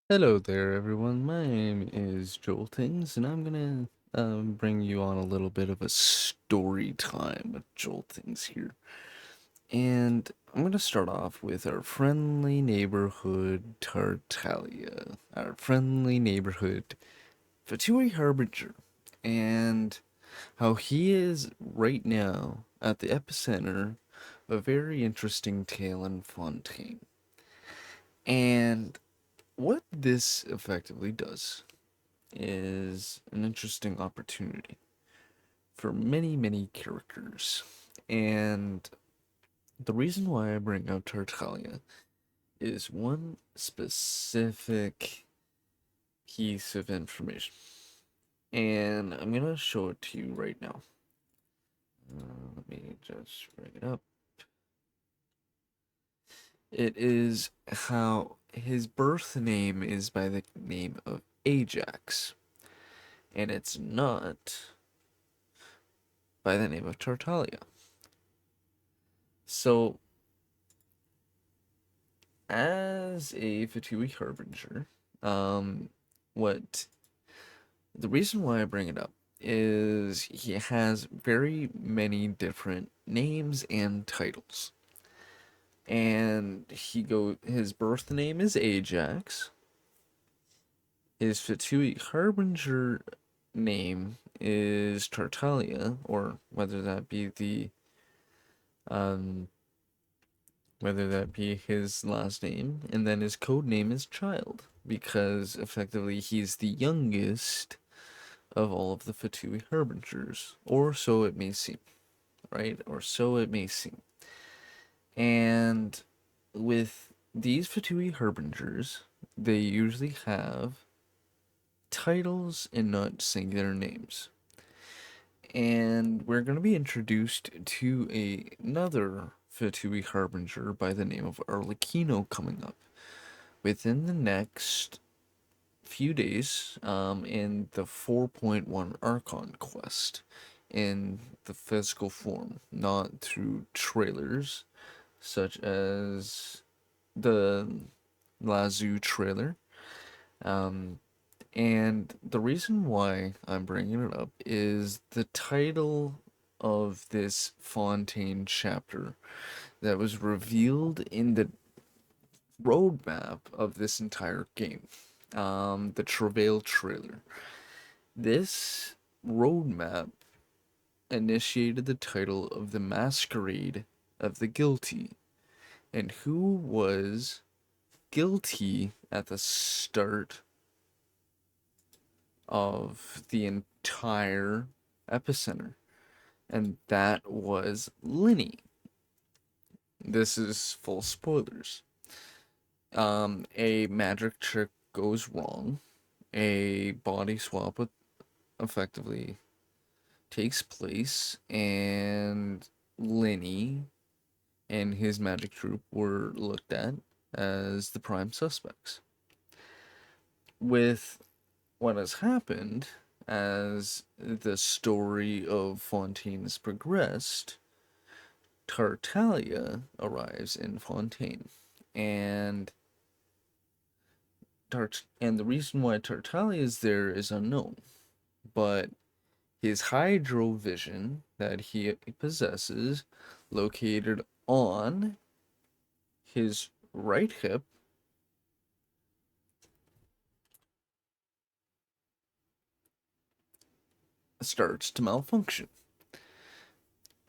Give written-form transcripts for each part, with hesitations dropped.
Hello there, everyone. My name is Joel Tings, and I'm gonna bring you on a little bit of a story time with Joel Tings here. And I'm gonna start off with our friendly neighborhood Tartaglia, our friendly neighborhood Fatui Harbinger, and how he is right now at the epicenter of a very interesting tale in Fontaine. And what this effectively does is an interesting opportunity for many, many characters. And the reason why I bring out Tartaglia is one specific piece of information. And I'm going to show it to you right now. Let me just bring it up. It is how his birth name is by the name of Ajax, and it's not by the name of Tartaglia. So as a Fatui Harbinger, um, what the reason why I bring it up is he has very many different names and titles. And his birth name is Ajax. His Fatui Harbinger name is Tartaglia, or um whether that be his last name, and then his code name is Childe, because effectively he's the youngest of all of the Fatui Harbingers, or so it may seem, right? Or so it may seem. And with these Fatui Harbingers, they usually have titles and not singular names. And we're going to be introduced to another Fatui Harbinger by the name of Arlecchino coming up within the next few days in the 4.1 Archon quest in the physical form, not through trailers such as the Lazu trailer. Um, and the reason why I'm bringing it up is the title of this Fontaine chapter that was revealed in the roadmap of this entire game, the Travail trailer. This roadmap initiated the title of the Masquerade of the Guilty, and who was guilty at the start of the entire epicenter, and that was Linny. This is full spoilers. A magic trick goes wrong. A body swap effectively takes place, and Linny and his magic troop were looked at as the prime suspects. With what has happened as the story of Fontaine has progressed, Tartaglia arrives in Fontaine, and the reason why Tartaglia is there is unknown, but his hydro vision that he possesses, located on his right hip, starts to malfunction.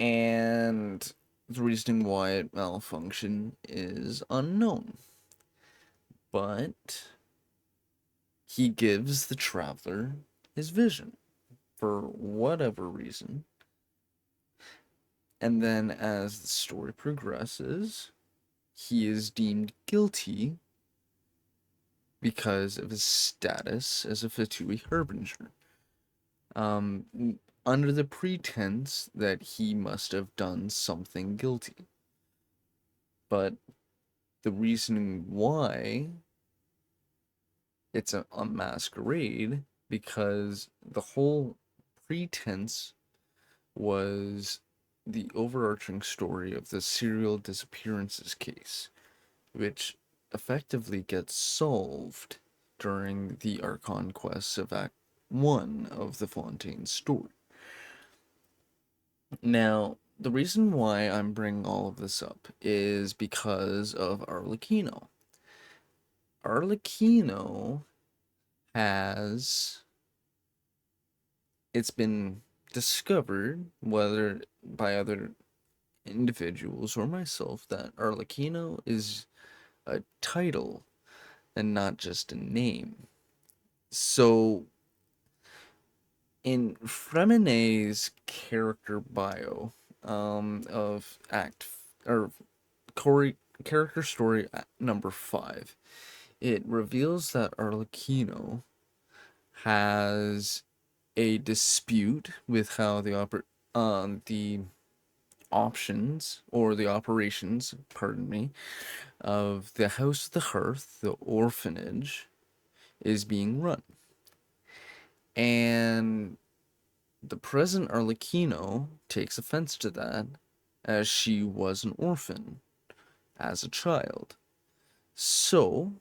And the reasoning why it malfunctioned is unknown. But he gives the traveler his vision for whatever reason. And then as the story progresses, he is deemed guilty because of his status as a Fatui Harbinger. Under the pretense that he must have done something guilty. But the reasoning why it's a masquerade, because the whole pretense was the overarching story of the serial disappearances case, which effectively gets solved during the Archon quests of Act 1 of the Fontaine story. Now, the reason why I'm bringing all of this up is because of Arlecchino. Arlecchino has... It's been discovered, whether by other individuals or myself, that Arlecchino is a title and not just a name. So, in Fremenet's character bio of Act or character story number 5, it reveals that Arlecchino has a dispute with how the options or the operations, pardon me, of the House of the Hearth, the orphanage, is being run. And the present Arlecchino takes offense to that, as she was an orphan as a child. So,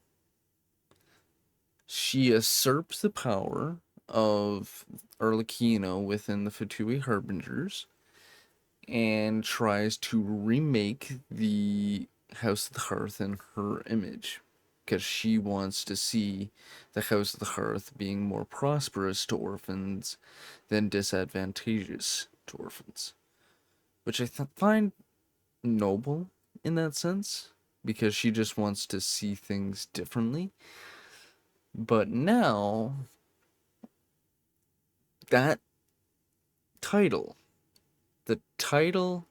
she usurps the power of Arlecchino within the Fatui Harbingers and tries to remake the House of the Hearth in her image, because she wants to see the House of the Hearth being more prosperous to orphans than disadvantageous to orphans, which I find noble in that sense, because she just wants to see things differently. But now, that title, the title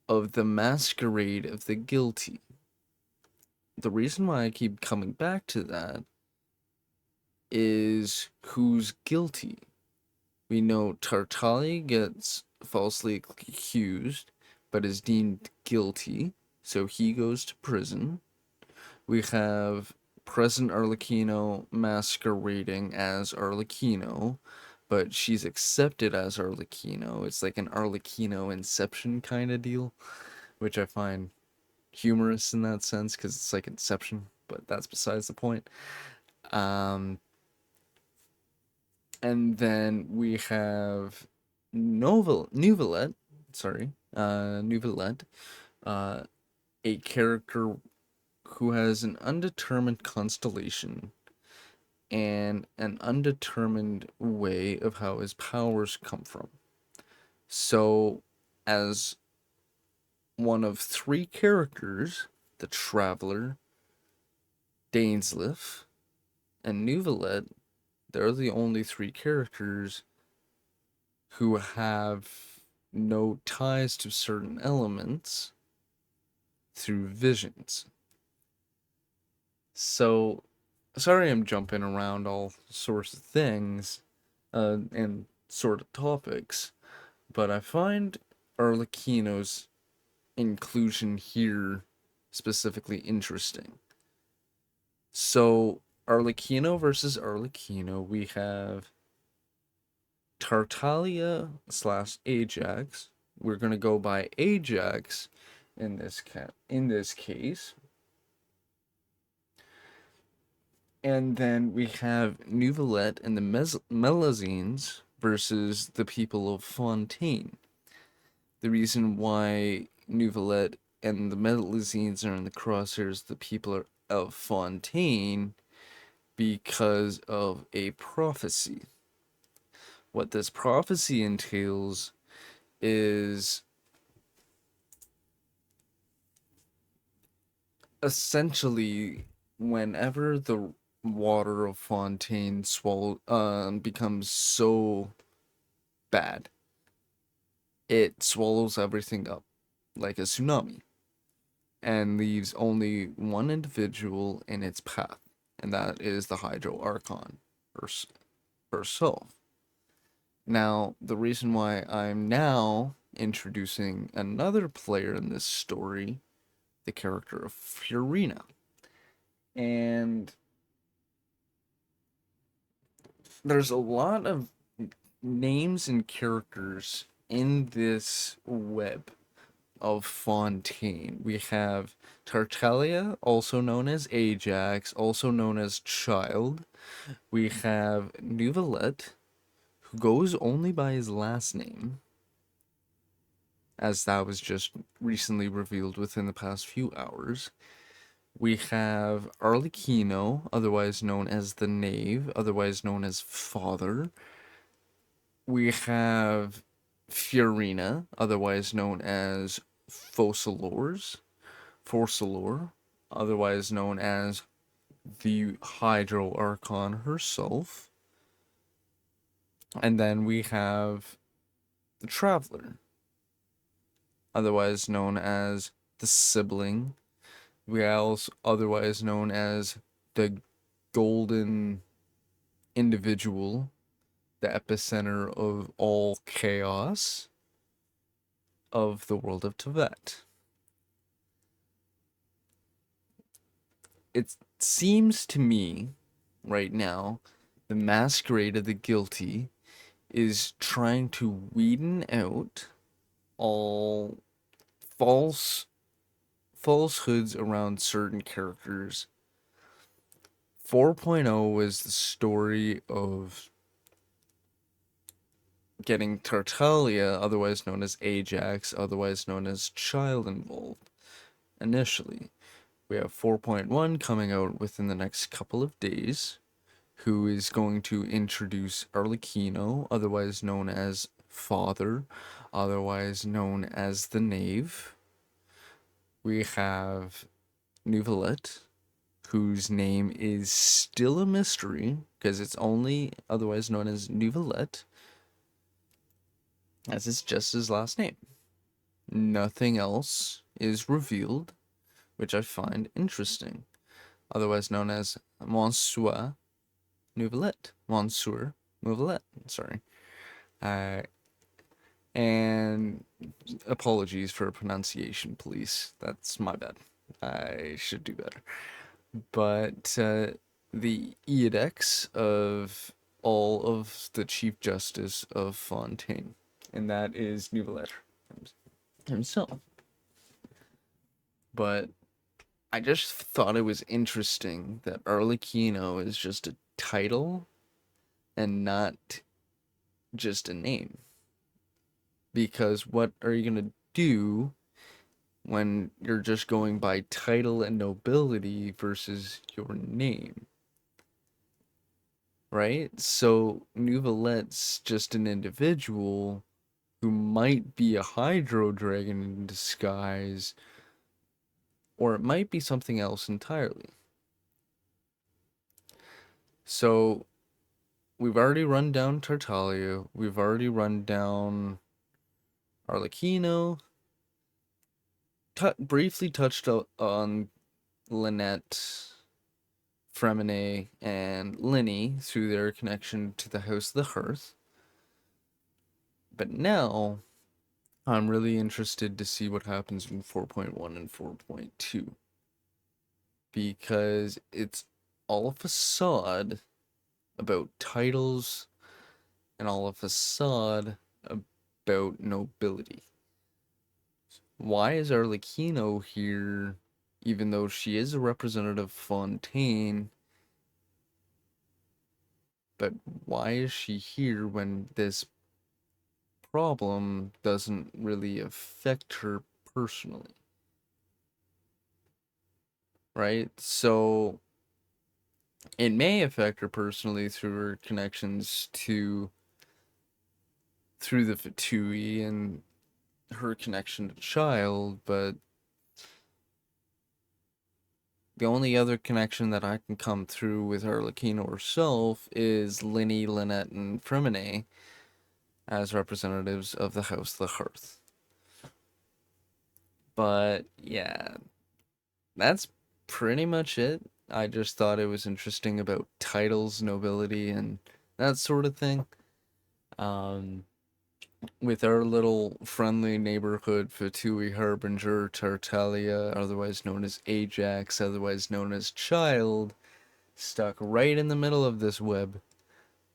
of the Masquerade of the Guilty, the reason why I keep coming back to that is who's guilty. We know Tartaglia gets falsely accused, but is deemed guilty, so he goes to prison. We have present Arlecchino masquerading as Arlecchino, but she's accepted as Arlecchino. It's like an Arlecchino Inception kind of deal, which I find humorous in that sense, because it's like Inception, but that's besides the point. Um, and then we have Nouvelette, Nouvelette, uh, a character who has an undetermined constellation and an undetermined way of how his powers come from. So, as one of 3 characters, the Traveler, Dainsleif, and Nouvelette, they're the only 3 characters who have no ties to certain elements through visions. So, sorry I'm jumping around all sorts of things and sort of topics, but I find Arlecchino's inclusion here specifically interesting. So, Arlecchino versus Arlecchino, we have Tartaglia slash Ajax. We're gonna go by Ajax in this case. And then we have Nouvelette and the Melazines versus the people of Fontaine. The reason why Nouvelette and the Melazines are in the crosshairs, the people of Fontaine, because of a prophecy. What this prophecy entails is essentially whenever the water of Fontaine becomes so bad, it swallows everything up like a tsunami and leaves only one individual in its path, and that is the Hydro Archon herself. Now, the reason why I'm now introducing another player in this story, the character of Furina. And there's a lot of names and characters in this web of Fontaine. We have Tartaglia, also known as Ajax, also known as Childe. We have Neuvillette, who goes only by his last name, as that was just recently revealed within the past few hours. We have Arlecchino, otherwise known as the Knave, otherwise known as Father. We have Fiorina, otherwise known as Focalors, otherwise known as the Hydro Archon herself. And then we have the Traveler, otherwise known as the Sibling. We also otherwise known as the Golden Individual, the epicenter of all chaos of the world of Tibet. It seems to me right now the Masquerade of the Guilty is trying to weeden out all falsehoods around certain characters. 4.0 was the story of getting Tartaglia, otherwise known as Ajax, otherwise known as Childe, involved initially. We have 4.1 coming out within the next couple of days, who is going to introduce Arlecchino, otherwise known as Father, otherwise known as the Knave. We have Neuvillette, whose name is still a mystery, because it's only otherwise known as Neuvillette, as it's just his last name. Nothing else is revealed, which I find interesting. Otherwise known as Monsieur Neuvillette. Monsieur Neuvillette, sorry. And apologies for pronunciation, please. That's my bad. I should do better. But the Ajax of all of the Chief Justice of Fontaine, and that is Neuvillette himself. But I just thought it was interesting that Arlecchino is just a title and not just a name. Because what are you going to do when you're just going by title and nobility versus your name? Right? So Neuvillette's just an individual who might be a Hydro Dragon in disguise, or it might be something else entirely. So we've already run down Tartaglia, we've already run down Arlecchino, briefly touched on Lynette, Fremine, and Linny through their connection to the House of the Hearth. But now, I'm really interested to see what happens in 4.1 and 4.2. Because it's all a facade about titles and all a facade about nobility. Why is Arlecchino here, even though she is a representative of Fontaine? But why is she here when this problem doesn't really affect her personally? Right? So it may affect her personally through her connections through the Fatui and her connection to Childe, but the only other connection that I can come through with Arlecchino herself is Linny, Lynette, and Fremine as representatives of the House of the Hearth. But yeah, that's pretty much it. I just thought it was interesting about titles, nobility, and that sort of thing. With our little friendly neighborhood Fatui Harbinger Tartaglia, otherwise known as Ajax, otherwise known as Childe, stuck right in the middle of this web,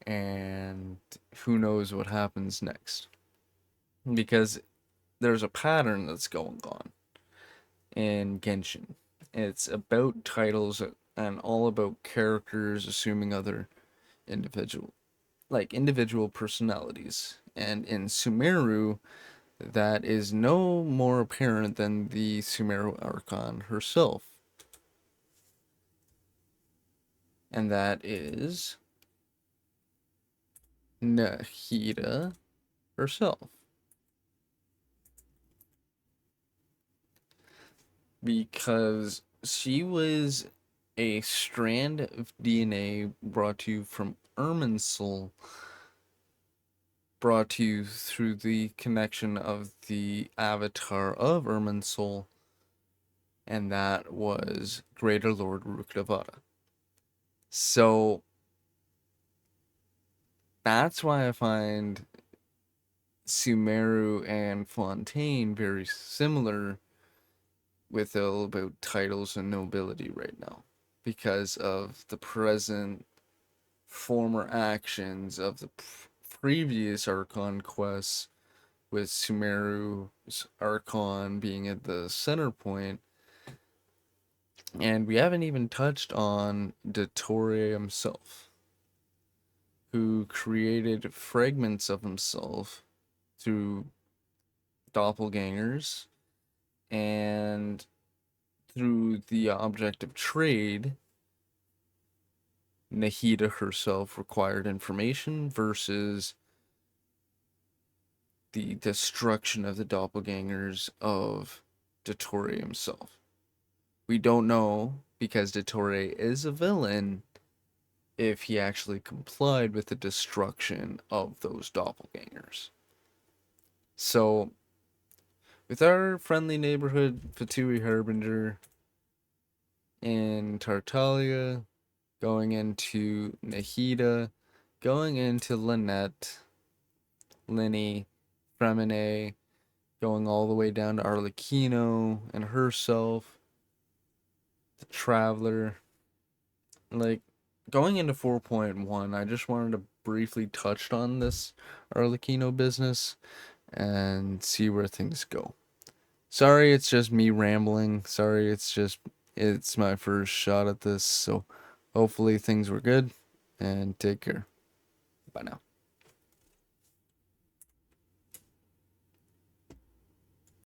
and who knows what happens next. Because there's a pattern that's going on in Genshin. It's about titles and all about characters assuming other individual individual personalities. And in Sumeru, that is no more apparent than the Sumeru Archon herself. And that is Nahida herself. Because she was a strand of DNA brought to you from Irminsul, brought to you through the connection of the avatar of Irminsul, and that was Greater Lord Rukkhadevata. So that's why I find Sumeru and Fontaine very similar with all about titles and nobility right now, because of the present former actions of the previous Archon quests, with Sumeru's Archon being at the center point. And we haven't even touched on Dottore himself, who created fragments of himself through doppelgangers and through the object of trade. Nahida herself required information versus the destruction of the doppelgangers of Dottore himself. We don't know, because Dottore is a villain, if he actually complied with the destruction of those doppelgangers. So, with our friendly neighborhood Fatui Harbinger in Tartaglia, going into Nahida, going into Lynette, Linny, Fremine, going all the way down to Arlecchino and herself, the Traveler. Like, going into 4.1, I just wanted to briefly touch on this Arlecchino business and see where things go. Sorry, it's just me rambling. Sorry, it's my first shot at this. So hopefully things were good, and take care. Bye now.